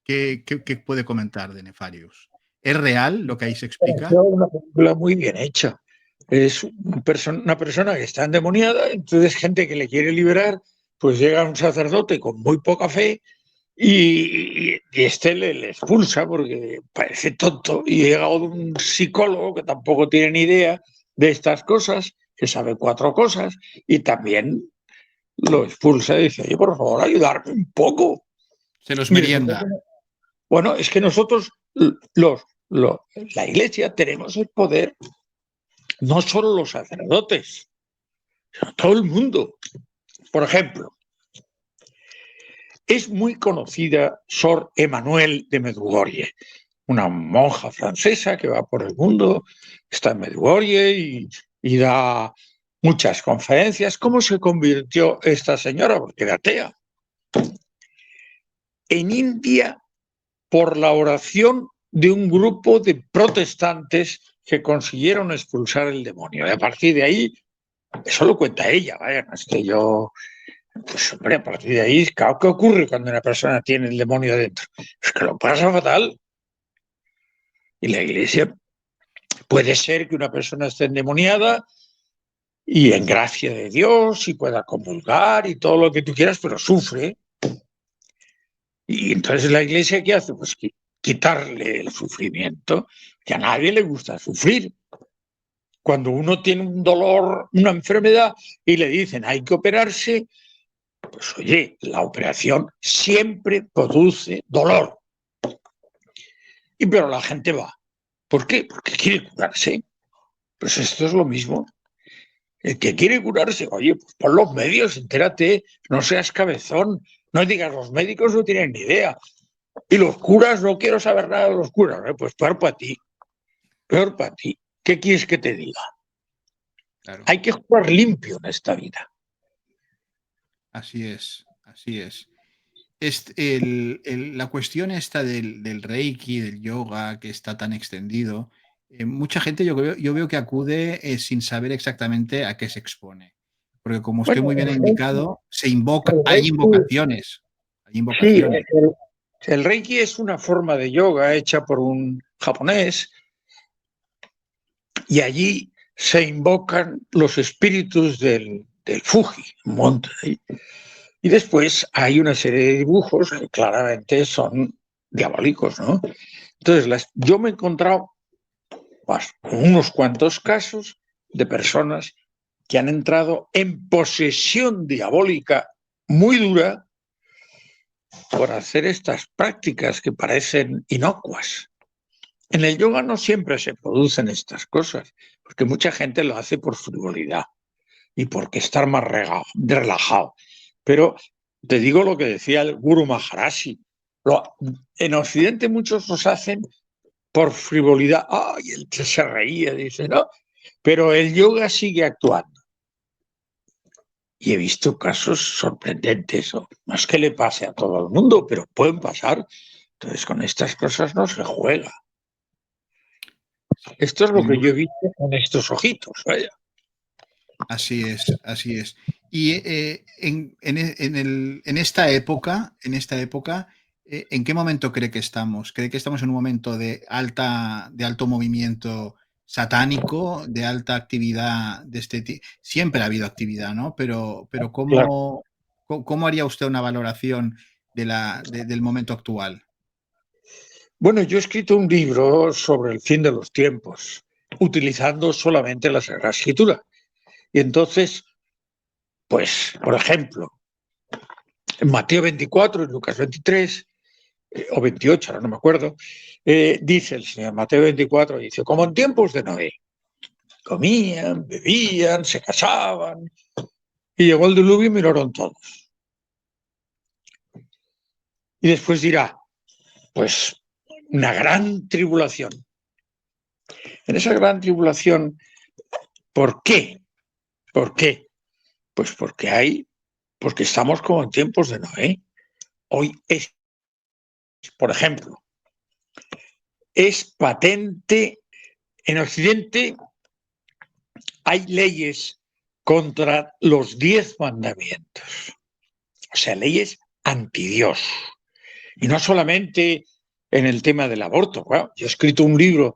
¿qué puede comentar de Nefarious? ¿Es real lo que ahí se explica? Una película muy bien hecha. Es una persona que está endemoniada, entonces gente que le quiere liberar, pues llega un sacerdote con muy poca fe y este le expulsa porque parece tonto, y llega un psicólogo que tampoco tiene ni idea de estas cosas, que sabe 4 cosas, y también lo expulsa y dice, oye, por favor, ayudarme un poco. Se los Y resulta merienda. bueno, es que nosotros, la Iglesia, tenemos el poder, no solo los sacerdotes, sino todo el mundo. Por ejemplo, es muy conocida Sor Emmanuelle de Medjugorje, una monja francesa que va por el mundo, está en Medjugorje y da muchas conferencias. ¿Cómo se convirtió esta señora? Porque era atea. En India, por la oración de un grupo de protestantes que consiguieron expulsar el demonio. Y a partir de ahí, eso lo cuenta ella, vaya, no es que yo, pues hombre, a partir de ahí, claro, ¿qué ocurre cuando una persona tiene el demonio adentro? Es que lo pasa fatal. Y la Iglesia, puede ser que una persona esté endemoniada y en gracia de Dios y pueda comulgar y todo lo que tú quieras, pero sufre. Y entonces la Iglesia, ¿qué hace? Pues quitarle el sufrimiento, que a nadie le gusta sufrir. Cuando uno tiene un dolor, una enfermedad, y le dicen hay que operarse, pues oye, la operación siempre produce dolor. Pero la gente va. ¿Por qué? Porque quiere curarse. Pues esto es lo mismo. El que quiere curarse, oye, pues pon los medios, entérate, no seas cabezón, no digas los médicos no tienen ni idea. Y los curas, no quiero saber nada de los curas. Pues peor para ti, peor para ti. ¿Qué quieres que te diga? Claro. Hay que jugar limpio en esta vida. Así es, así es. La cuestión esta del Reiki, del yoga, que está tan extendido, mucha gente yo veo que acude sin saber exactamente a qué se expone. Porque como usted Bueno, muy bien ha indicado, se invoca, el hay Reiki, invocaciones. Hay sí, invocaciones. el Reiki es una forma de yoga hecha por un japonés y allí se invocan los espíritus del Fuji, un monte ahí. Y después hay una serie de dibujos que claramente son diabólicos, ¿no? Entonces, yo me he encontrado unos cuantos casos de personas que han entrado en posesión diabólica muy dura por hacer estas prácticas que parecen inocuas. En el yoga no siempre se producen estas cosas, porque mucha gente lo hace por frivolidad y porque estar más relajado. Pero te digo lo que decía el Guru Maharaji. En Occidente muchos los hacen por frivolidad. ¡Ay! Él se reía, dice, no. Pero el yoga sigue actuando. Y he visto casos sorprendentes. No es que le pase a todo el mundo, pero pueden pasar. Entonces, con estas cosas no se juega. Esto es lo Sin que yo duda. he visto con estos ojitos. Vaya. Así es, así es. Y en esta época, ¿en qué momento cree que estamos? ¿Cree que estamos en un momento de alto movimiento satánico, de alta actividad de este tipo? Siempre ha habido actividad, ¿no? Pero Claro. ¿cómo haría usted una valoración del momento actual? Bueno, yo he escrito un libro sobre el fin de los tiempos, utilizando solamente la Sagrada Escritura. Y entonces, pues, por ejemplo, en Mateo 24 y Lucas 23, o 28, ahora no me acuerdo, dice el Señor, Mateo 24, dice, como en tiempos de Noé, comían, bebían, se casaban, y llegó el diluvio y miraron todos. Y después dirá, pues, una gran tribulación. En esa gran tribulación, ¿por qué? ¿Por qué? Pues porque estamos como en tiempos de Noé. Hoy por ejemplo, es patente, en Occidente hay leyes contra los 10 mandamientos, o sea, leyes anti-Dios. Y no solamente en el tema del aborto. Bueno, yo he escrito un libro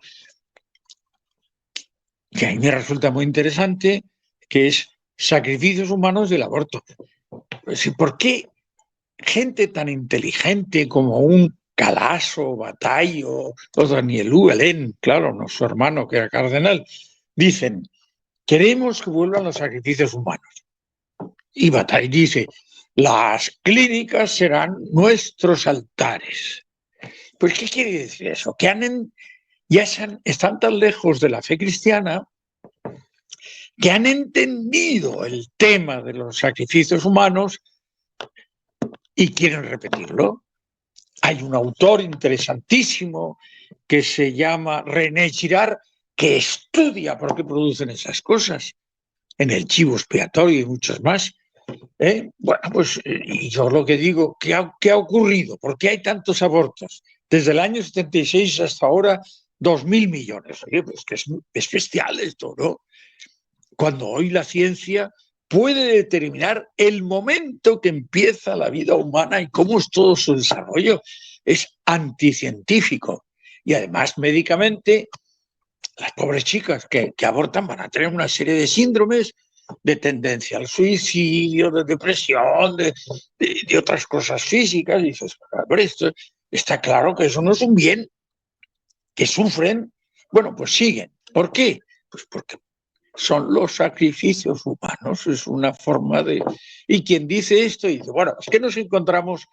que a mí me resulta muy interesante, que es sacrificios humanos del aborto. Pues, ¿por qué gente tan inteligente como un Calasso, Bataille o Danielú Helén, claro, no su hermano que era cardenal, dicen, queremos que vuelvan los sacrificios humanos? Y Bataille dice, las clínicas serán nuestros altares. Pues, ¿qué quiere decir eso? Que están tan lejos de la fe cristiana que han entendido el tema de los sacrificios humanos y quieren repetirlo. Hay un autor interesantísimo que se llama René Girard, que estudia por qué producen esas cosas en el chivo expiatorio y muchos más. Bueno, pues y yo lo que digo, ¿qué ha ocurrido? ¿Por qué hay tantos abortos? Desde el año 76 hasta ahora, 2.000 millones. Oye, pues que es bestial esto, ¿no? Cuando hoy la ciencia puede determinar el momento que empieza la vida humana y cómo es todo su desarrollo, es anticientífico. Y además, médicamente, las pobres chicas que abortan van a tener una serie de síndromes de tendencia al suicidio, de depresión, de otras cosas físicas. Y dices, pero esto está claro que eso no es un bien, que sufren. Bueno, pues siguen. ¿Por qué? Pues porque son los sacrificios humanos, es una forma de... Y quien dice esto dice, bueno, es que nos encontramos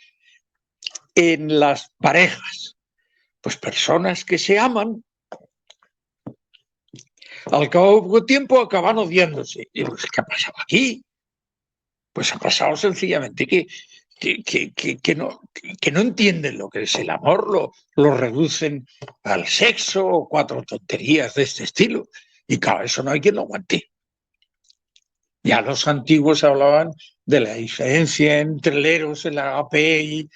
en las parejas, pues personas que se aman, al cabo de poco tiempo acaban odiándose. Y pues, ¿qué ha pasado aquí? Pues ha pasado sencillamente que no entienden lo que es el amor, lo reducen al sexo o cuatro tonterías de este estilo. Y claro, eso no hay quien lo aguante. Ya los antiguos hablaban de la diferencia entre el eros, el agape y...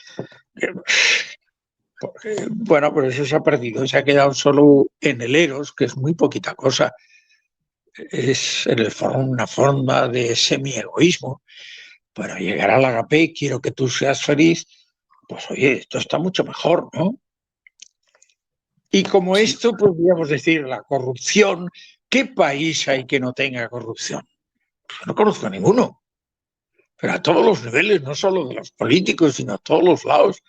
Bueno, pero eso se ha perdido, se ha quedado solo en el eros, que es muy poquita cosa. Es en el fondo una forma de semi-egoísmo. Para llegar al agape, quiero que tú seas feliz, pues oye, esto está mucho mejor, ¿no? Y como Sí. esto, podríamos decir, la corrupción, ¿qué país hay que no tenga corrupción? Pues no conozco ninguno, pero a todos los niveles, no solo de los políticos, sino a todos los lados.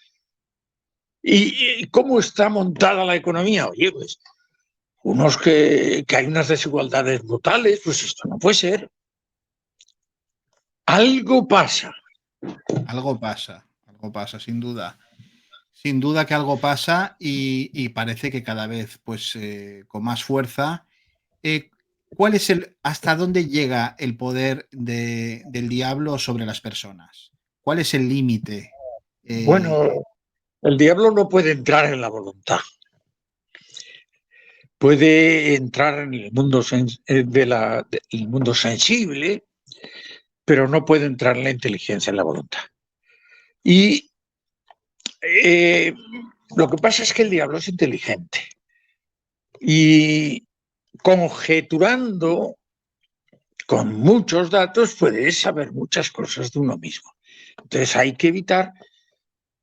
¿Y cómo está montada la economía? Oye, pues que hay unas desigualdades brutales, pues esto no puede ser. Algo pasa. Algo pasa, sin duda. Sin duda que algo pasa y parece que cada vez pues con más fuerza. Eh, ¿Cuál es hasta dónde llega el poder del diablo sobre las personas? ¿Cuál es el límite? Bueno, el diablo no puede entrar en la voluntad. Puede entrar en el mundo, el mundo sensible, pero no puede entrar en la inteligencia, en la voluntad. Y lo que pasa es que el diablo es inteligente. Y conjeturando con muchos datos puede saber muchas cosas de uno mismo. Entonces hay que evitar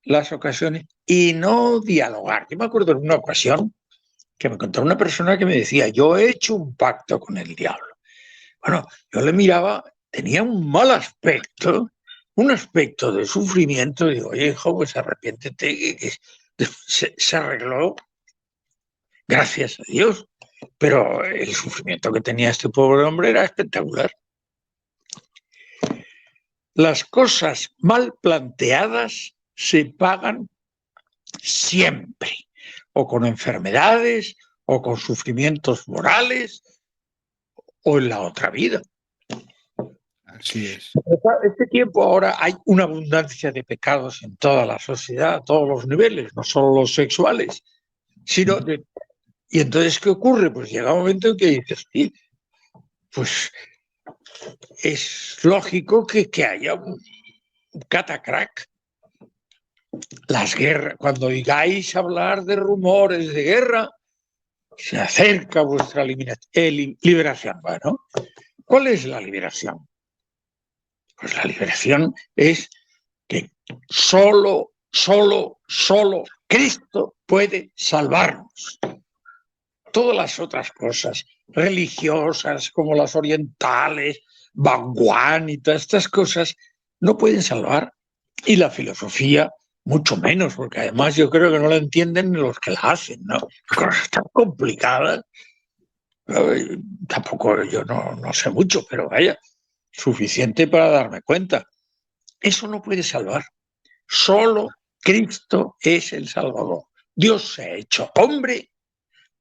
las ocasiones y no dialogar. Yo me acuerdo en una ocasión que me contó una persona que me decía, yo he hecho un pacto con el diablo. Bueno, yo le miraba, tenía un mal aspecto, un aspecto de sufrimiento. Digo, oye, hijo, pues arrepiéntete, se arregló, gracias a Dios. Pero el sufrimiento que tenía este pobre hombre era espectacular. Las cosas mal planteadas se pagan siempre, o con enfermedades, o con sufrimientos morales, o en la otra vida. Así es. Este tiempo ahora hay una abundancia de pecados en toda la sociedad, a todos los niveles, no solo los sexuales, sino de... Y entonces, ¿qué ocurre? Pues llega un momento en que dices, sí, pues es lógico que haya un catacrack. Las guerras, cuando oigáis hablar de rumores de guerra, se acerca vuestra liberación. Bueno, ¿cuál es la liberación? Pues la liberación es que solo Cristo puede salvarnos. Todas las otras cosas, religiosas como las orientales, Bhagwan y todas estas cosas, no pueden salvar. Y la filosofía, mucho menos, porque además yo creo que no la entienden los que la hacen, ¿no? Cosas tan complicadas. Tampoco yo no sé mucho, pero vaya, suficiente para darme cuenta. Eso no puede salvar. Solo Cristo es el Salvador. Dios se ha hecho hombre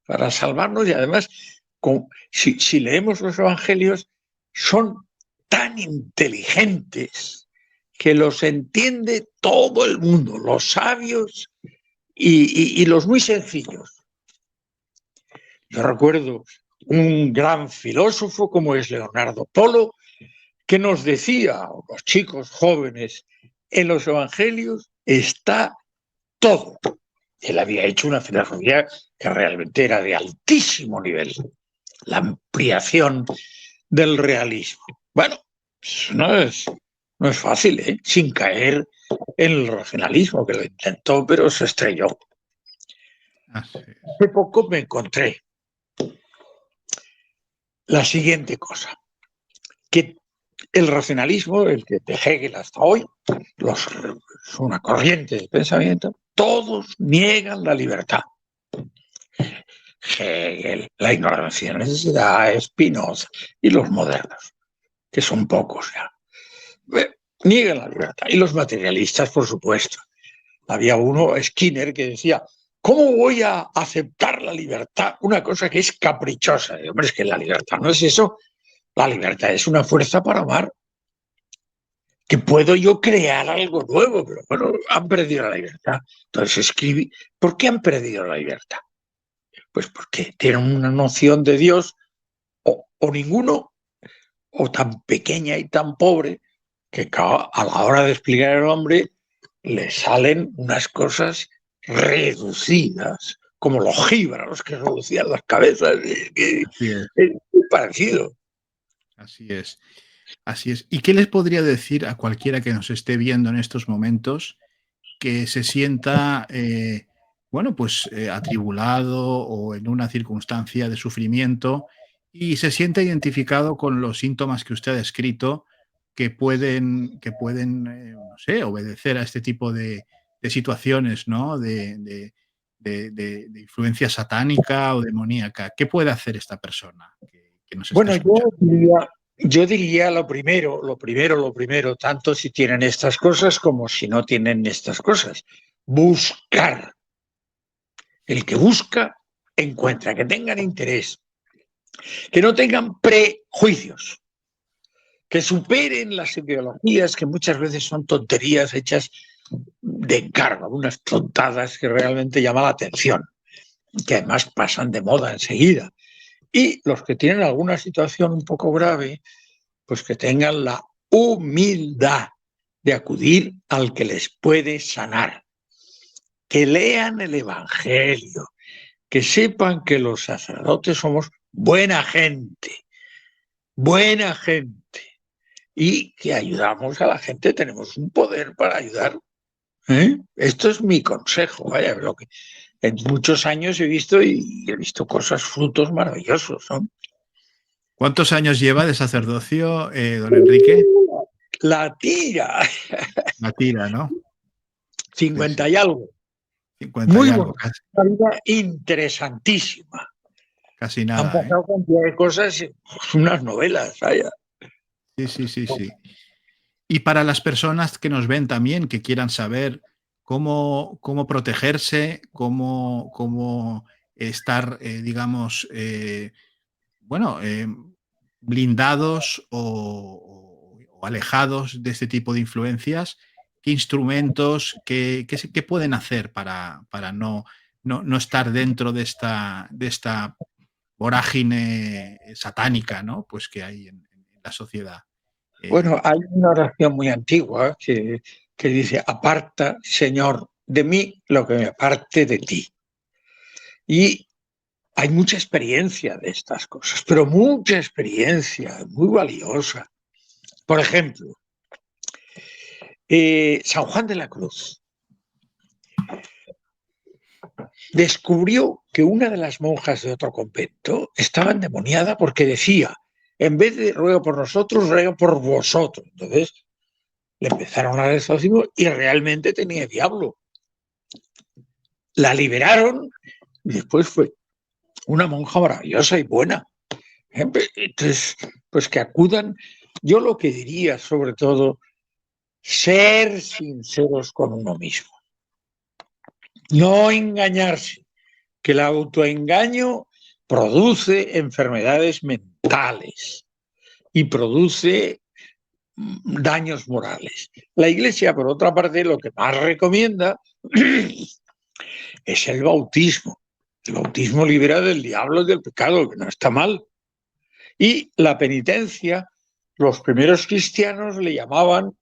para salvarnos y además, si leemos los evangelios, son tan inteligentes que los entiende todo el mundo, los sabios y los muy sencillos. Yo recuerdo un gran filósofo como es Leonardo Polo, que nos decía a los chicos jóvenes, en los evangelios está todo. Él había hecho una filosofía que realmente era de altísimo nivel, la ampliación del realismo. Bueno, no es fácil, ¿eh? Sin caer en el racionalismo, que lo intentó, pero se estrelló. Hace poco me encontré la siguiente cosa, que el racionalismo, el que de Hegel hasta hoy, es una corriente de pensamiento, todos niegan la libertad. Hegel, la ignorancia de necesidad, Spinoza y los modernos, que son pocos ya. Niegan la libertad. Y los materialistas, por supuesto. Había uno, Skinner, que decía, ¿cómo voy a aceptar la libertad? Una cosa que es caprichosa. Y, hombre, es que la libertad no es eso. La libertad es una fuerza para amar. Que puedo yo crear algo nuevo, pero bueno, han perdido la libertad. Entonces escribí, ¿por qué han perdido la libertad? Pues porque tienen una noción de Dios o ninguno, o tan pequeña y tan pobre, que a la hora de explicar al hombre le salen unas cosas reducidas, como los jíbaros que reducían las cabezas. Es muy parecido. Así es. Así es. ¿Y qué les podría decir a cualquiera que nos esté viendo en estos momentos que se sienta, bueno, pues atribulado o en una circunstancia de sufrimiento y se siente identificado con los síntomas que usted ha descrito que pueden, no sé, obedecer a este tipo de situaciones, ¿no? De influencia satánica o demoníaca? ¿Qué puede hacer esta persona que nos está Bueno, escuchando? yo diría lo primero, tanto si tienen estas cosas como si no tienen estas cosas. Buscar. El que busca, encuentra, que tengan interés, que no tengan prejuicios, que superen las ideologías que muchas veces son tonterías hechas de encargo, unas tontadas que realmente llaman la atención, que además pasan de moda enseguida. Y los que tienen alguna situación un poco grave, pues que tengan la humildad de acudir al que les puede sanar, que lean el Evangelio, que sepan que los sacerdotes somos buena gente y que ayudamos a la gente, tenemos un poder para ayudar. Esto es mi consejo, vaya, lo que en muchos años he visto y he visto cosas, frutos maravillosos, ¿no? ¿Cuántos años lleva de sacerdocio, don Enrique? La tira, La tira, ¿no? Sí, 50 sí, y algo. 50 y Muy algo, buena, casi, una vida interesantísima. casi Han nada, ¿eh? pasado cantidad de cosas, unas novelas, vaya. Sí, sí, sí, sí. Y para las personas que nos ven también, que quieran saber cómo protegerse, cómo estar, digamos, bueno, blindados o alejados de este tipo de influencias, ¿qué instrumentos, qué pueden hacer para no estar dentro de esta vorágine satánica, ¿no? Pues que hay en la sociedad? Bueno, Eh, hay una oración muy antigua que dice, aparta, Señor, de mí lo que me aparte de ti. Y hay mucha experiencia de estas cosas, pero mucha experiencia, muy valiosa. Por ejemplo, San Juan de la Cruz. descubrió que una de las monjas de otro convento estaba endemoniada porque decía, en vez de ruego por nosotros, ruego por vosotros. Entonces le empezaron a dar exorcismo y realmente tenía diablo. La liberaron y después fue una monja maravillosa y buena. Entonces, pues que acudan. Yo lo que diría, sobre todo, ser sinceros con uno mismo. No engañarse, que el autoengaño produce enfermedades mentales y produce daños morales. La Iglesia, por otra parte, lo que más recomienda es el bautismo. El bautismo libera del diablo y del pecado, que no está mal. Y la penitencia, los primeros cristianos le llamaban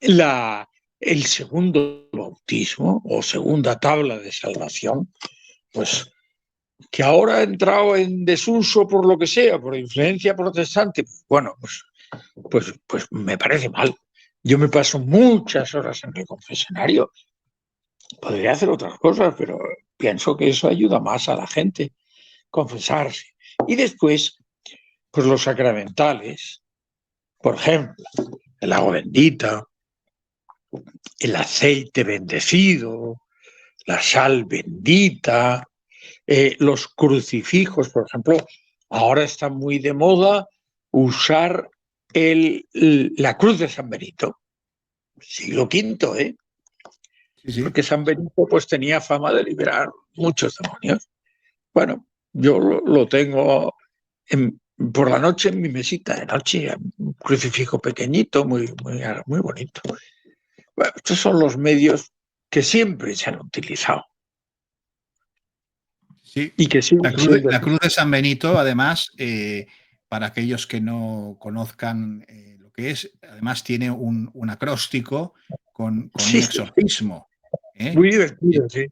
el segundo bautismo o segunda tabla de salvación, pues que ahora ha entrado en desuso por lo que sea, por influencia protestante. Bueno, pues me parece mal. Yo me paso muchas horas en el confesionario. Podría hacer otras cosas, pero pienso que eso ayuda más a la gente, confesarse. Y después, pues los sacramentales, por ejemplo, el agua bendita, el aceite bendecido, la sal bendita, los crucifijos, por ejemplo, ahora está muy de moda usar la cruz de San Benito, siglo V, ¿eh? Sí, sí. Porque San Benito pues tenía fama de liberar muchos demonios. Bueno, yo lo tengo por la noche en mi mesita de noche, un crucifijo pequeñito, muy bonito. Bueno, estos son los medios que siempre se han utilizado Sí, y que siguen siendo. La Cruz de San Benito, además, para aquellos que no conozcan lo que es, además tiene un acróstico con un Sí, exorcismo. ¿Eh? muy divertido, sí.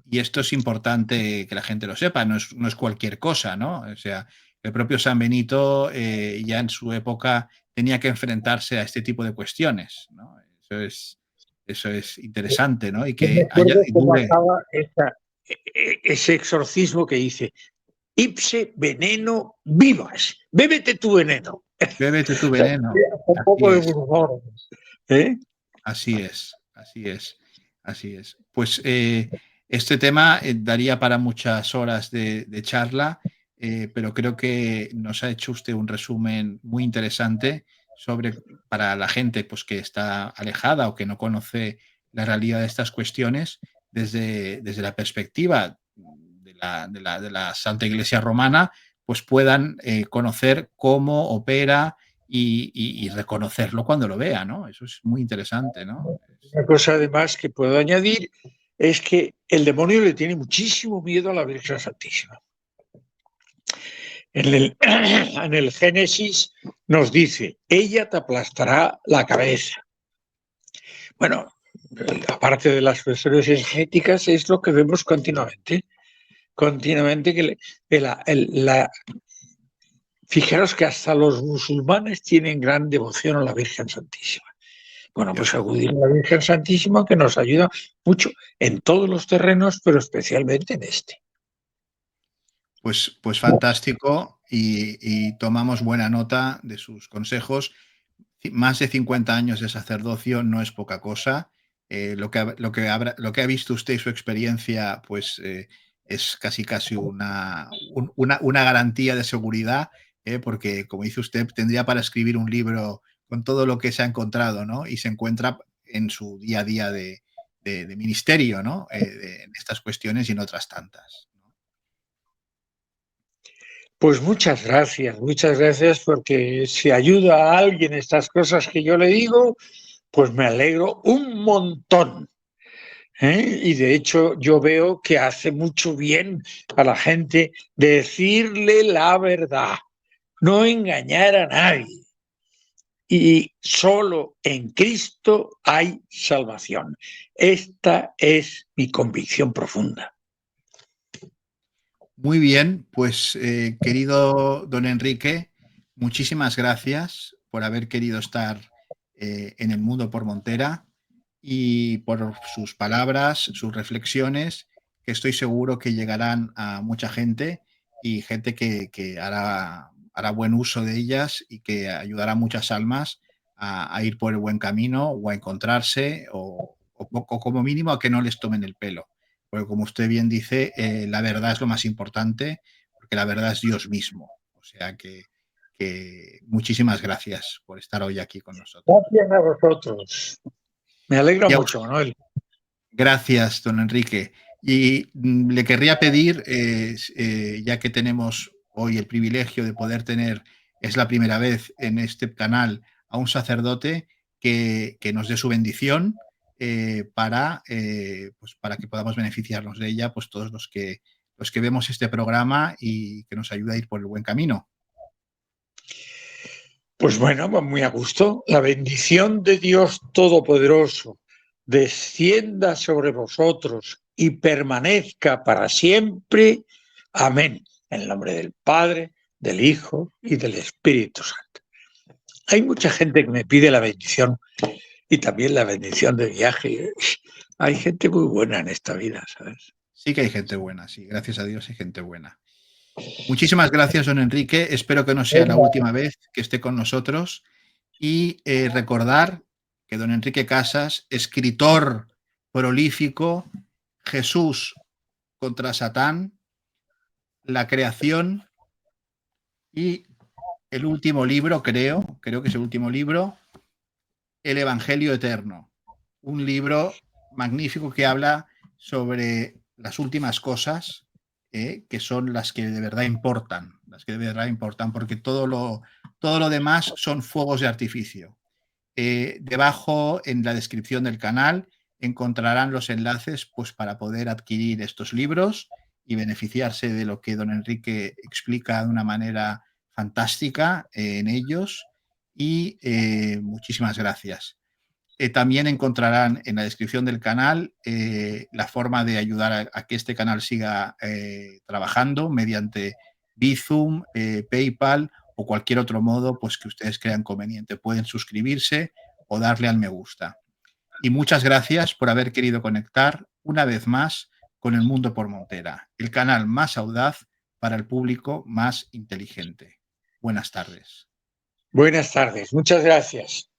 Y esto es importante que la gente lo sepa, no es cualquier cosa, ¿no? O sea, el propio San Benito ya en su época tenía que enfrentarse a este tipo de cuestiones, ¿no? Eso es interesante, ¿no? Y Yo me que haya acuerdo y cómo dure. acaba ese exorcismo que dice, ipse veneno vivas, bébete tu veneno. Bébete tu veneno. Un Así poco de es. burlador. ¿Eh? Así es, así es, así es. Pues este tema daría para muchas horas de charla, pero creo que nos ha hecho usted un resumen muy interesante sobre para la gente pues, que está alejada o que no conoce la realidad de estas cuestiones desde la perspectiva de la Santa Iglesia Romana, pues puedan conocer cómo opera y reconocerlo cuando lo vea, ¿no? Eso es muy interesante, ¿no? Una cosa además que puedo añadir es que el demonio le tiene muchísimo miedo a la Virgen Santísima. En el Génesis nos dice, ella te aplastará la cabeza. Bueno, aparte de las cuestiones energéticas, es lo que vemos continuamente. Continuamente que fijaros que hasta los musulmanes tienen gran devoción a la Virgen Santísima. Bueno, pues acudir a la Virgen Santísima que nos ayuda mucho en todos los terrenos, pero especialmente en este. Pues fantástico y tomamos buena nota de sus consejos. Más de 50 años de sacerdocio no es poca cosa. Lo que ha visto usted y su experiencia, pues es casi una garantía de seguridad, porque, como dice usted, tendría para escribir un libro con todo lo que se ha encontrado, ¿no? Y se encuentra en su día a día de ministerio, ¿no? En estas cuestiones y en otras tantas. Pues muchas gracias, porque si ayuda a alguien estas cosas que yo le digo, pues me alegro un montón. ¿Eh? Y de hecho yo veo que hace mucho bien a la gente decirle la verdad, no engañar a nadie. Y solo en Cristo hay salvación. Esta es mi convicción profunda. Muy bien, pues querido don Enrique, muchísimas gracias por haber querido estar en el mundo por Montera y por sus palabras, sus reflexiones que estoy seguro que llegarán a mucha gente y gente que hará buen uso de ellas y que ayudará a muchas almas a ir por el buen camino o a encontrarse o como mínimo a que no les tomen el pelo. Porque como usted bien dice, la verdad es lo más importante, porque la verdad es Dios mismo. O sea que muchísimas gracias por estar hoy aquí con nosotros. Gracias a vosotros. Me alegra Y a mucho, Manuel. Gracias, don Enrique. Y le querría pedir, ya que tenemos hoy el privilegio de poder tener, es la primera vez en este canal, a un sacerdote que nos dé su bendición pues para que podamos beneficiarnos de ella, pues todos los que vemos este programa y que nos ayude a ir por el buen camino. Pues bueno, muy a gusto. La bendición de Dios Todopoderoso descienda sobre vosotros y permanezca para siempre. Amén. En el nombre del Padre, del Hijo y del Espíritu Santo. Hay mucha gente que me pide la bendición y también la bendición de viaje. Hay gente muy buena en esta vida, ¿sabes? Sí que hay gente buena, sí, gracias a Dios hay gente buena. Muchísimas gracias, don Enrique. Espero que no sea la última vez que esté con nosotros. Y recordar que don Enrique Casas, escritor prolífico, Jesús contra Satán, la creación y el último libro, creo que es el último libro, El Evangelio Eterno. Un libro magnífico que habla sobre las últimas cosas que son las que de verdad importan, porque todo lo demás son fuegos de artificio. Debajo, en la descripción del canal, encontrarán los enlaces pues, para poder adquirir estos libros y beneficiarse de lo que don Enrique explica de una manera fantástica en ellos. Y muchísimas gracias. También encontrarán en la descripción del canal la forma de ayudar a que este canal siga trabajando mediante Bizum, PayPal o cualquier otro modo pues, que ustedes crean conveniente. Pueden suscribirse o darle al me gusta. Y muchas gracias por haber querido conectar una vez más con El Mundo por Montera, el canal más audaz para el público más inteligente. Buenas tardes. Buenas tardes. Muchas gracias.